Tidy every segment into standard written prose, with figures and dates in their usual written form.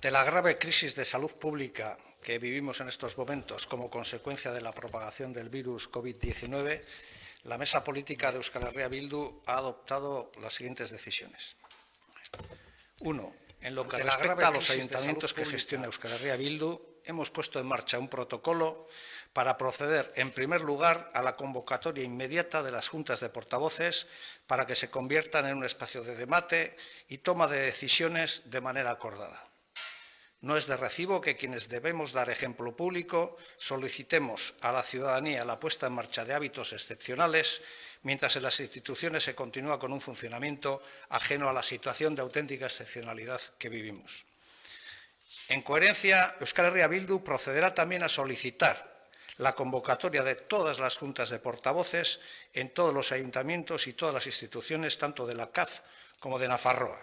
Ante la grave crisis de salud pública que vivimos en estos momentos como consecuencia de la propagación del virus COVID-19, la Mesa Política de Euskal Herria Bildu ha adoptado las siguientes decisiones. 1. En lo que respecta a los ayuntamientos que gestiona Euskal Herria Bildu, hemos puesto en marcha un protocolo para proceder, en primer lugar, a la convocatoria inmediata de las juntas de portavoces para que se conviertan en un espacio de debate y toma de decisiones de manera acordada. No es de recibo que quienes debemos dar ejemplo público solicitemos a la ciudadanía la puesta en marcha de hábitos excepcionales, mientras en las instituciones se continúa con un funcionamiento ajeno a la situación de auténtica excepcionalidad que vivimos. En coherencia, Euskal Herria Bildu procederá también a solicitar la convocatoria de todas las juntas de portavoces en todos los ayuntamientos y todas las instituciones, tanto de la CAF como de Nafarroa.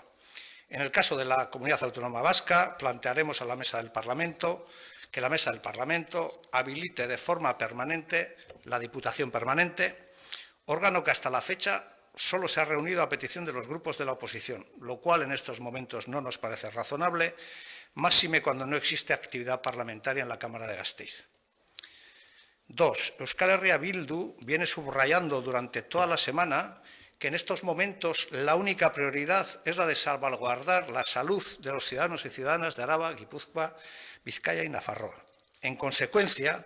En el caso de la Comunidad Autónoma Vasca, plantearemos a la Mesa del Parlamento que la Mesa del Parlamento habilite de forma permanente la Diputación Permanente, órgano que hasta la fecha solo se ha reunido a petición de los grupos de la oposición, lo cual en estos momentos no nos parece razonable, máxime cuando no existe actividad parlamentaria en la Cámara de Gasteiz. 2. Euskal Herria Bildu viene subrayando durante toda la semana que en estos momentos la única prioridad es la de salvaguardar la salud de los ciudadanos y ciudadanas de Araba, Guipúzcoa, Vizcaya y Nafarroa. En consecuencia,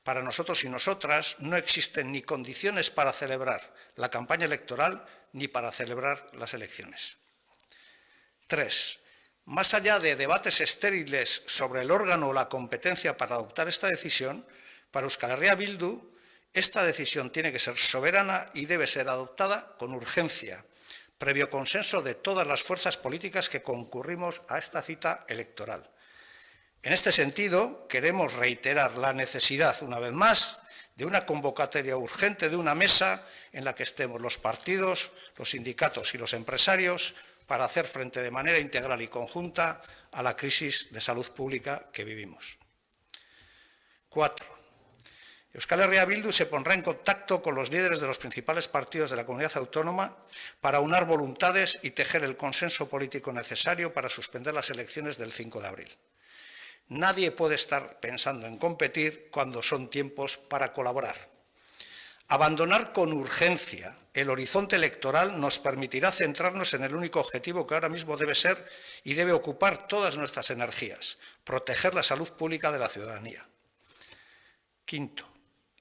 para nosotros y nosotras no existen ni condiciones para celebrar la campaña electoral ni para celebrar las elecciones. 3. Más allá de debates estériles sobre el órgano o la competencia para adoptar esta decisión, para Euskal Herria Bildu, esta decisión tiene que ser soberana y debe ser adoptada con urgencia, previo consenso de todas las fuerzas políticas que concurrimos a esta cita electoral. En este sentido, queremos reiterar la necesidad, una vez más, de una convocatoria urgente de una mesa en la que estemos los partidos, los sindicatos y los empresarios para hacer frente de manera integral y conjunta a la crisis de salud pública que vivimos. 4. Euskal Herria Bildu se pondrá en contacto con los líderes de los principales partidos de la comunidad autónoma para unar voluntades y tejer el consenso político necesario para suspender las elecciones del 5 de abril. Nadie puede estar pensando en competir cuando son tiempos para colaborar. Abandonar con urgencia el horizonte electoral nos permitirá centrarnos en el único objetivo que ahora mismo debe ser y debe ocupar todas nuestras energías: proteger la salud pública de la ciudadanía. 5.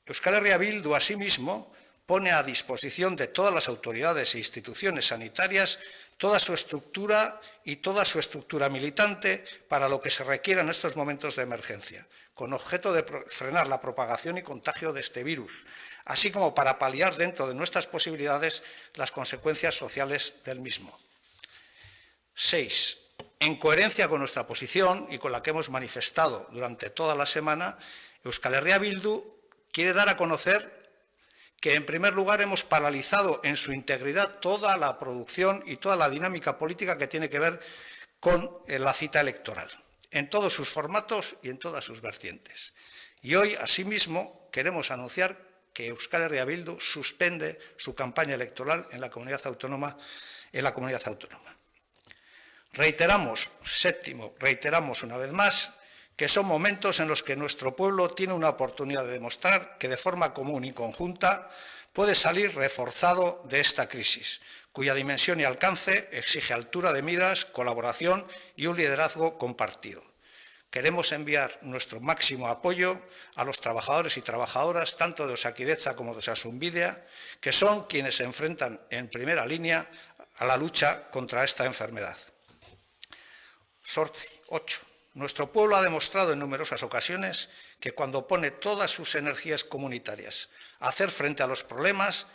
Euskal Herria Bildu, asimismo, pone a disposición de todas las autoridades e instituciones sanitarias toda su estructura y toda su estructura militante para lo que se requiera en estos momentos de emergencia, con objeto de frenar la propagación y contagio de este virus, así como para paliar dentro de nuestras posibilidades las consecuencias sociales del mismo. 6. En coherencia con nuestra posición y con la que hemos manifestado durante toda la semana, Euskal Herria Bildu quiere dar a conocer que, en primer lugar, hemos paralizado en su integridad toda la producción y toda la dinámica política que tiene que ver con la cita electoral, en todos sus formatos y en todas sus vertientes. Y hoy, asimismo, queremos anunciar que Euskal Herria Bildu suspende su campaña electoral en la comunidad autónoma. Reiteramos, 7, reiteramos una vez más que son momentos en los que nuestro pueblo tiene una oportunidad de demostrar que de forma común y conjunta puede salir reforzado de esta crisis, cuya dimensión y alcance exige altura de miras, colaboración y un liderazgo compartido. Queremos enviar nuestro máximo apoyo a los trabajadores y trabajadoras, tanto de Osakidetza como de Osasunbidea, que son quienes se enfrentan en primera línea a la lucha contra esta enfermedad. 8. Nuestro pueblo ha demostrado en numerosas ocasiones que cuando pone todas sus energías comunitarias a hacer frente a los problemas,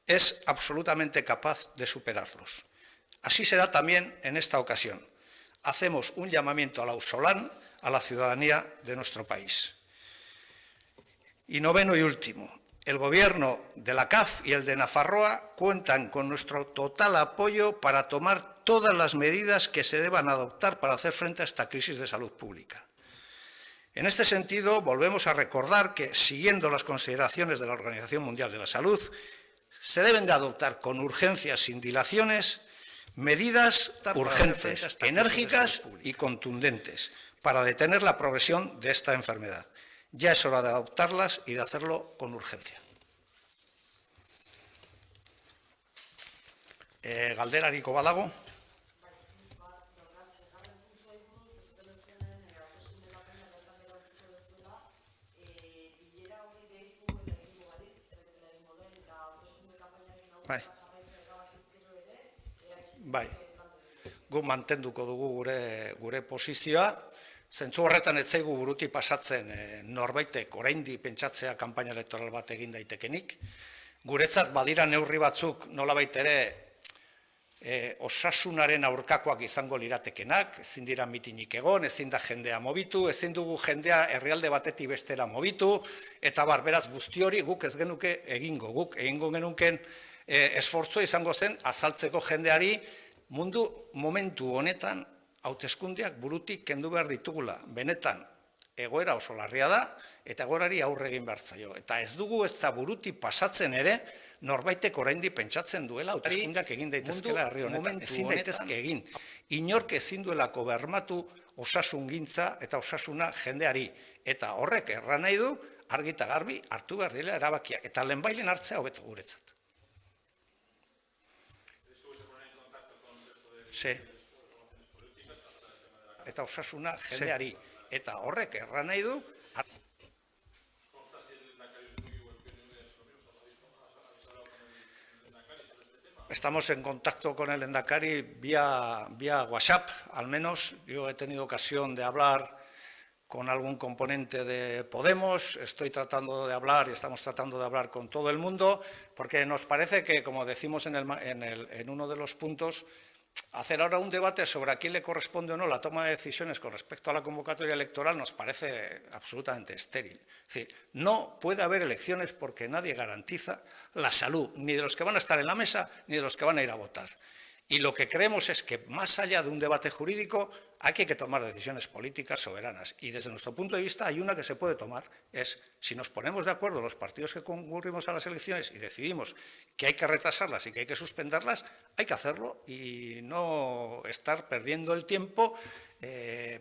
es absolutamente capaz de superarlos. Así será también en esta ocasión. Hacemos un llamamiento al ausolán a la ciudadanía de nuestro país. Y 9 y último, el Gobierno de la CAF y el de Nafarroa cuentan con nuestro total apoyo para tomar todas las medidas que se deban adoptar para hacer frente a esta crisis de salud pública. En este sentido, volvemos a recordar que, siguiendo las consideraciones de la Organización Mundial de la Salud, se deben de adoptar con urgencia, sin dilaciones, medidas urgentes, enérgicas y contundentes para detener la progresión de esta enfermedad. Ya es hora de adoptarlas y de hacerlo con urgencia. Galderariko badago? Bai, gu mantenduko dugu gure posizioa, zentzu horretan ez zaigu buruti pasatzen norbaitek oraindi pentsatzea kanpaina elektoral bat egin daitekenik. Guretzat badira neurri batzuk nolabait ere osasunaren aurkakoak izango liratekenak, ezin dira mitinik egon, ezin da jendea mobitu, ezin dugu jendea herrialde batetik bestera mobitu, eta beraz guzti hori guk ez genuke egingo, guk egingo genuken esfortzua izango zen azaltzeko jendeari momentu honetan hauteskundeak burutik kendu behar ditugula. Benetan egoera oso larria da eta egoerari aurre egin behar zaio. Eta ez dugu ez da burutik pasatzen ere norbaitek oraindik pentsatzen duela hauteskundeak egin daitezkela herri honetan. Ezin daitezke egin. Inork ezin duelako bermatu osasungintza eta osasuna jendeari. Eta horrek erran nahi du argi eta garbi hartu behar dela erabakiak. Eta lehenbailen hartzea hobeto guretzat. Eta osasuna jendeari. Eta horrek erran nahi du. Estamos en contacto con el Lehendakari vía WhatsApp, al menos. Yo he tenido ocasión de hablar con algún componente de Podemos, estoy tratando de hablar y estamos tratando de hablar con todo el mundo, porque nos parece que, como decimos en uno de los puntos, hacer ahora un debate sobre a quién le corresponde o no la toma de decisiones con respecto a la convocatoria electoral nos parece absolutamente estéril. Es decir, no puede haber elecciones porque nadie garantiza la salud, ni de los que van a estar en la mesa, ni de los que van a ir a votar. Y lo que creemos es que, más allá de un debate jurídico, aquí hay que tomar decisiones políticas soberanas. Y desde nuestro punto de vista hay una que se puede tomar, es si nos ponemos de acuerdo los partidos que concurrimos a las elecciones y decidimos que hay que retrasarlas y que hay que suspenderlas, hay que hacerlo y no estar perdiendo el tiempo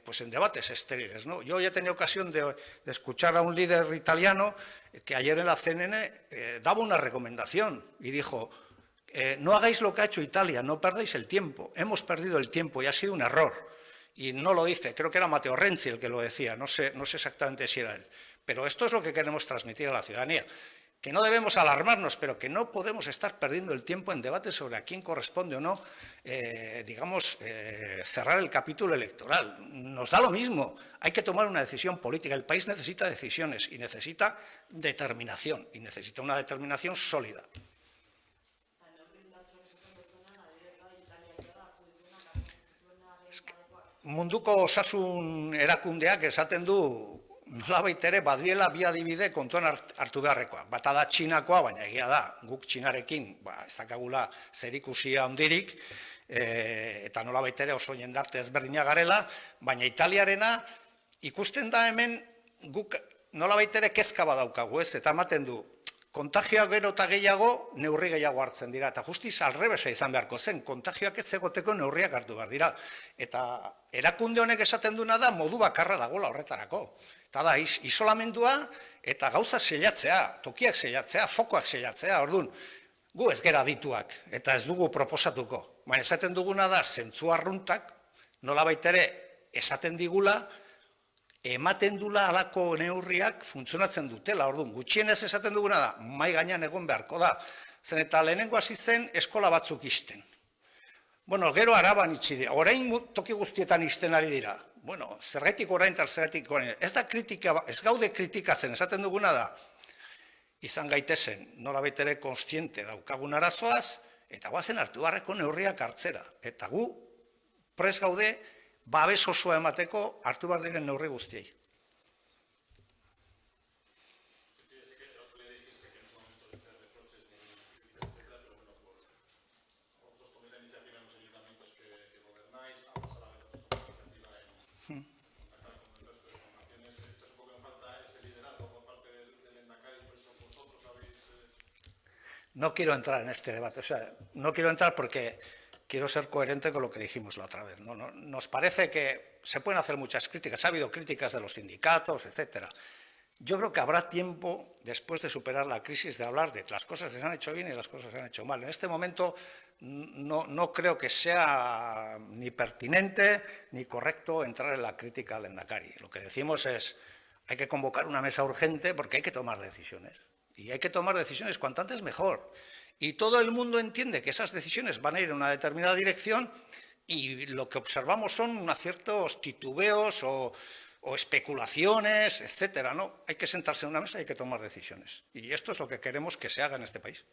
pues en debates estériles, ¿no? Yo ya he tenido ocasión de escuchar a un líder italiano que ayer en la CNN daba una recomendación y dijo: no hagáis lo que ha hecho Italia, no perdáis el tiempo. Hemos perdido el tiempo y ha sido un error. Y no lo dice, creo que era Matteo Renzi el que lo decía, no sé exactamente si era él. Pero esto es lo que queremos transmitir a la ciudadanía, que no debemos alarmarnos, pero que no podemos estar perdiendo el tiempo en debates sobre a quién corresponde o no, cerrar el capítulo electoral. Nos da lo mismo, hay que tomar una decisión política. El país necesita decisiones y necesita determinación, y necesita una determinación sólida. Munduko osasun erakundeak esaten du nolabait ere badiela bi adibide kontuan hartu beharrekoa. Bata da Txinakoa, baina egia da, guk Txinarekin ez dakagula zerikusia handirik, eta nolabait ere oso jendarte ezberdina garela, baina Italiarena ikusten da hemen guk nolabait ere kezka badaukagu, ez? Eta ematen du, kontagioak gero eta gehiago, neurri gehiago hartzen dira. Eta justiz alrebesa izan beharko zen, kontagioak ez egoteko neurriak hartu behar dira. Eta erakunde honek esaten duena da modu bakarra dagoela horretarako. Eta da, isolamendua eta gauza seilatzea, tokiak seilatzea, fokoak seilatzea, orduan, gu ez gera adituak, eta ez dugu proposatuko. Baina esaten duguna da, zentzu arruntak, nolabait ere esaten digula, ematen dula alako neurriak funtzionatzen dutela, orduan, gutxienez esaten duguna da, mai gainean egon beharko da. Zen eta lehenengo hasi zen eskola batzuk isten. Bueno, gero Araban itxi dira, orain toki guztietan isten ari dira. Bueno, zergaitik orain eta zergaitik orain. Ez da kritika, ez gaude kritikatzen, esaten duguna da, izan gaitezen, nolabait ere kontziente daukagun arazoaz, eta guazen hartu beharreko neurriak hartzera. Eta gu, prest gaude, babes osoa emateko hartu behar diren neurri guztiei. No quiero entrar en este debate, o sea, no quiero entrar porque quiero ser coherente con lo que dijimos la otra vez. Nos parece que se pueden hacer muchas críticas, ha habido críticas de los sindicatos, etcétera. Yo creo que habrá tiempo, después de superar la crisis, de hablar de las cosas que se han hecho bien y las cosas que se han hecho mal. En este momento no creo que sea ni pertinente ni correcto entrar en la crítica al Lehendakari. Lo que decimos es, hay que convocar una mesa urgente porque hay que tomar decisiones. Y hay que tomar decisiones cuanto antes mejor. Y todo el mundo entiende que esas decisiones van a ir en una determinada dirección y lo que observamos son ciertos titubeos o especulaciones, etcétera, ¿no? Hay que sentarse en una mesa y hay que tomar decisiones. Y esto es lo que queremos que se haga en este país.